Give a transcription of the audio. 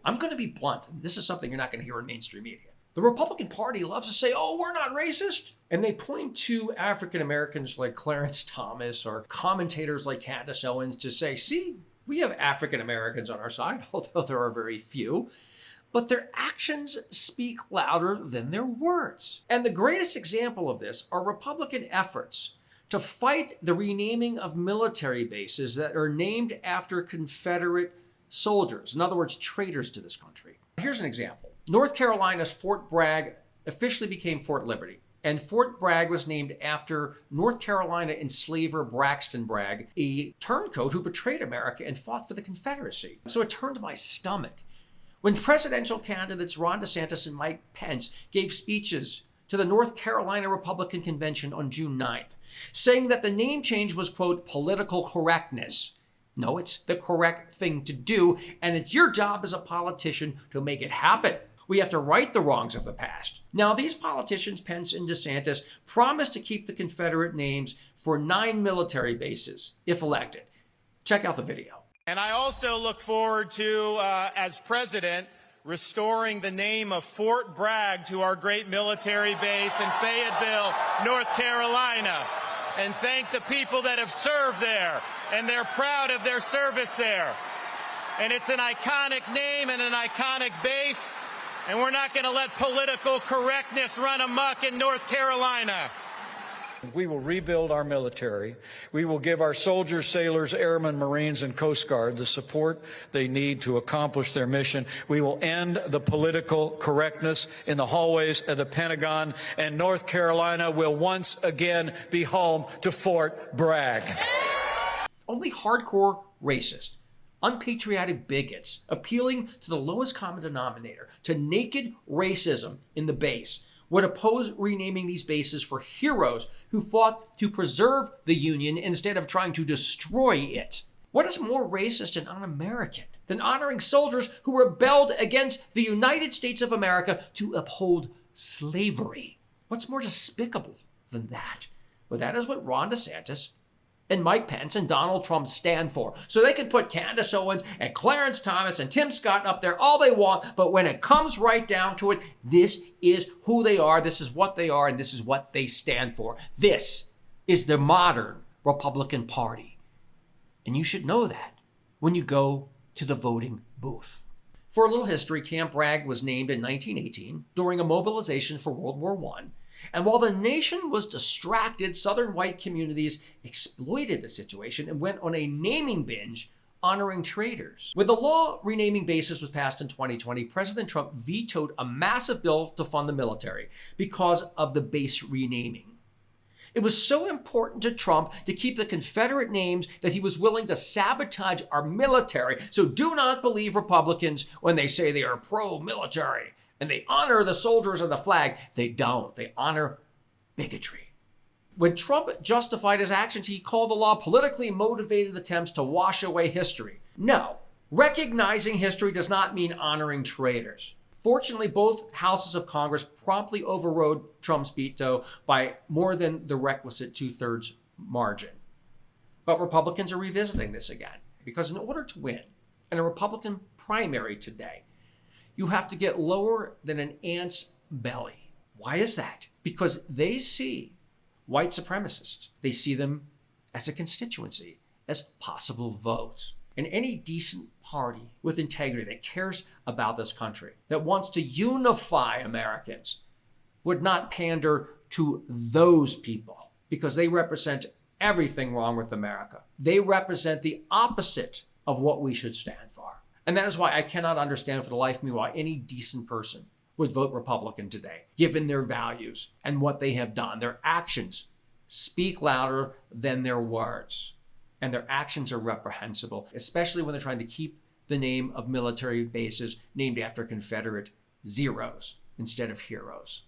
I'm going to be blunt, and this is something you're not going to hear in mainstream media. The Republican Party loves to say, oh, we're not racist. And they point to African Americans like Clarence Thomas or commentators like Candace Owens to say, see, we have African Americans on our side, although there are very few. But their actions speak louder than their words. And the greatest example of this are Republican efforts to fight the renaming of military bases that are named after Confederate soldiers, in other words, traitors to this country. Here's an example. North Carolina's Fort Bragg officially became Fort Liberty, and Fort Bragg was named after North Carolina enslaver Braxton Bragg, a turncoat who betrayed America and fought for the Confederacy. So it turned my stomach when presidential candidates Ron DeSantis and Mike Pence gave speeches to the North Carolina Republican Convention on June 9th, saying that the name change was, quote, political correctness. No, it's the correct thing to do, and it's your job as a politician to make it happen. We have to right the wrongs of the past. Now, these politicians, Pence and DeSantis, promised to keep the Confederate names for 9 military bases if elected. Check out the video. And I also look forward to, as president, restoring the name of Fort Bragg to our great military base in Fayetteville, North Carolina, and thank the people that have served there, and they're proud of their service there. And it's an iconic name and an iconic base, and we're not going to let political correctness run amok in North Carolina. We will rebuild our military. We will give our soldiers, sailors, airmen, Marines, and Coast Guard the support they need to accomplish their mission. We will end the political correctness in the hallways of the Pentagon, and North Carolina will once again be home to Fort Bragg. Only hardcore racist, unpatriotic bigots appealing to the lowest common denominator, to naked racism in the base, would oppose renaming these bases for heroes who fought to preserve the Union instead of trying to destroy it. What is more racist and un-American than honoring soldiers who rebelled against the United States of America to uphold slavery? What's more despicable than that? Well, that is what Ron DeSantis and Mike Pence and Donald Trump stand for. So they can put Candace Owens and Clarence Thomas and Tim Scott up there all they want, but when it comes right down to it, this is who they are, this is what they are, and this is what they stand for. This is the modern Republican Party. And you should know that when you go to the voting booth. For a little history, Camp Bragg was named in 1918 during a mobilization for World War I. And while the nation was distracted, Southern white communities exploited the situation and went on a naming binge honoring traitors. When the law renaming bases was passed in 2020, President Trump vetoed a massive bill to fund the military because of the base renaming. It was so important to Trump to keep the Confederate names that he was willing to sabotage our military. So do not believe Republicans when they say they are pro-military and they honor the soldiers and the flag. They don't. They honor bigotry. When Trump justified his actions, he called the law politically motivated attempts to wash away history. No, recognizing history does not mean honoring traitors. Fortunately, both houses of Congress promptly overrode Trump's veto by more than the requisite 2/3 margin. But Republicans are revisiting this again because in order to win in a Republican primary today, you have to get lower than an ant's belly. Why is that? Because they see white supremacists. They see them as a constituency, as possible votes. And any decent party with integrity that cares about this country, that wants to unify Americans, would not pander to those people because they represent everything wrong with America. They represent the opposite of what we should stand for. And that is why I cannot understand for the life of me why any decent person would vote Republican today, given their values and what they have done. Their actions speak louder than their words. And their actions are reprehensible, especially when they're trying to keep the name of military bases named after Confederate zeros instead of heroes.